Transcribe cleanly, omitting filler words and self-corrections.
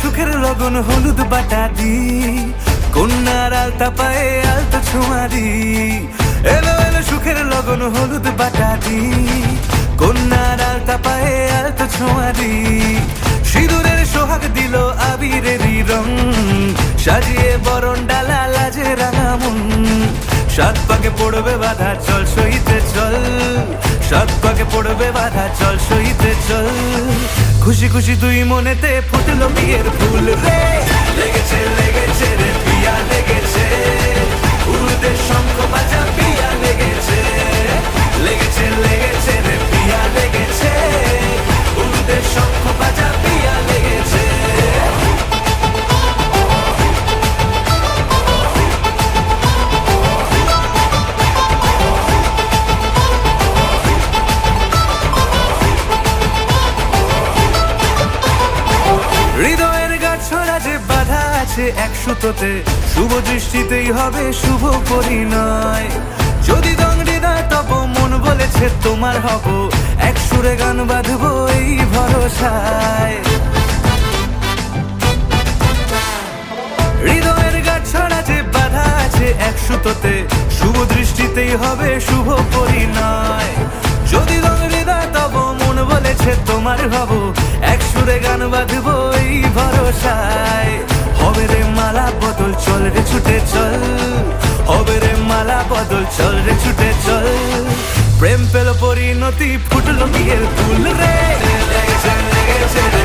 সুখের লগন হলুদ বাটা দি, কন্যার আলতা পায়ে আলতা ছোঁয়া দি। এলো এলো সুখের লগন হলুদ বাটা দি, কন্যার আলতা পায়ে আলতা ছোঁয়া দি। সিঁদুরের সোহাগ দিল আবিরেরই রং, সাজিয়ে বরণ ডালা লাজে রাঙা মন। সাত পাকে পড়বে বাধা চল সইতে চল, সাত পাকে পড়বে বাধা চল সইতে চল। খুশি খুশি দুই মনেতে ফুটলো বিয়ের ফুল রে, লেগেছে লেগেছে রে পিয়া লেগেছে, উড়ুতে শঙ্খ বাজা পিয়া লেগেছে। লেগেছে লেগেছে রে পিয়া লেগেছে, উড়ুতে শঙ্খ বাজা পিয়া লেগেছে। হৃদয়ের গাছড়া যে বাধা আছে এক সুতোতে, শুভ দৃষ্টিতেই হবে শুভ পরিণয়। যদি দংড়ি না তব মন বলেছে তোমার হব, এক সুরে গান বাঁধবো এই ভরসায়। হৃদয়ের গাছড়া যে বাধা আছে এক সুতোতে, শুভ দৃষ্টিতেই হবে শুভ পরিণয়। যদি দংড়ি না তব মন বলেছে তোমার হব, এক সুরে গান বাঁধবো এই ভরসায়। হবে রে মালা বদল চল রে ছুটে চল, হবে রে মালা বদল চল রে ছুটে চল। প্রেম পেল পরিণতি ফুটলো বিয়ের ফুল রে, লেগেছে লেগেছে রে